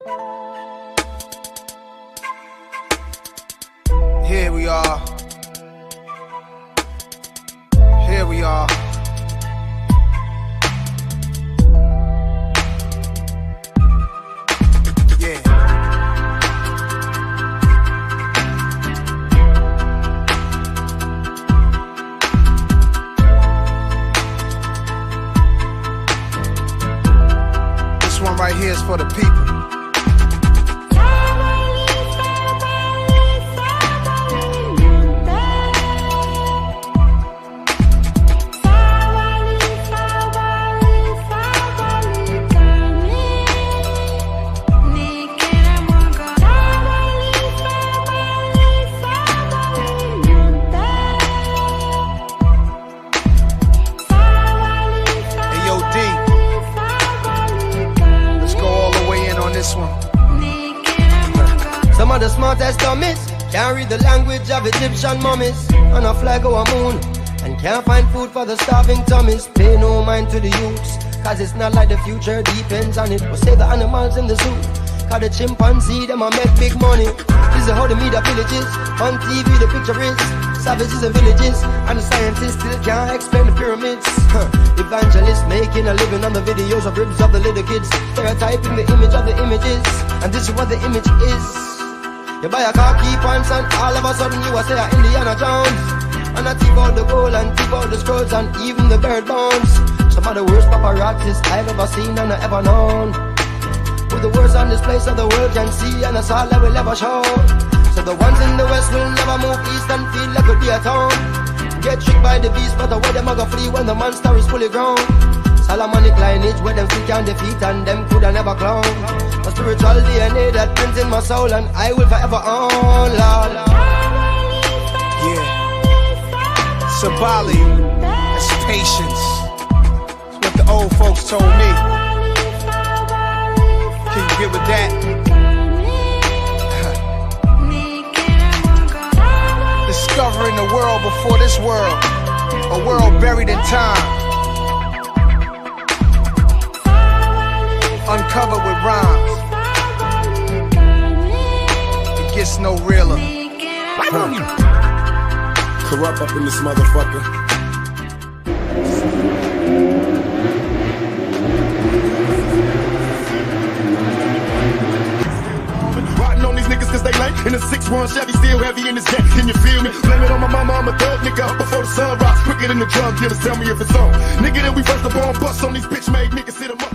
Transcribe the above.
Here we are. Here we are. Yeah. This one right here is for the people. Some of the smartest dummies can't read the language of Egyptian mummies, and a flag over a moon, and can't find food for the starving tummies. Pay no mind to the youths, cause it's not like the future depends on it. We'll save the animals in the zoo, cause the chimpanzee them a make big money. This is how the media villages, on TV the picture is savages and villages, and the scientists still can't explain the pyramids. Evangelists making a living on the videos of ribs of the little kids, stereotyping the image of the images, and this is what the image is. You buy a car, key pants, and all of a sudden you are say Indiana Jones, and I tip out the gold and tip out the scrolls and even the bird bones. Some of the worst paparazzis I've ever seen and ever known, with the worst on display so the world can see, and that's all I will ever show. So the ones in the west will never move east and feel like it'll be a town. Get tricked by the beast, but away them a go flee when the monster is fully grown. Solomonic lineage where them still can defeat and them coulda never clown. A spiritual DNA that prints in my soul and I will forever own, Lord. Yeah. Sabali, that's patience. That's what the old folks told me. Can you get with that? Discovering the world before this world, a world buried in time, uncovered with rhymes. It gets no realer. Corrupt up in this motherfucker. Riding on these niggas cause they lame. In a 6-1 Chevy, still heavy in this jet. Can you feel me? Blame it on my mama, I'm a thug nigga. Up before the sun rise, quicker than the drug dealers. Tell me if it's on. Nigga, that we first the bomb bust on these bitch made niggas, hit 'em up.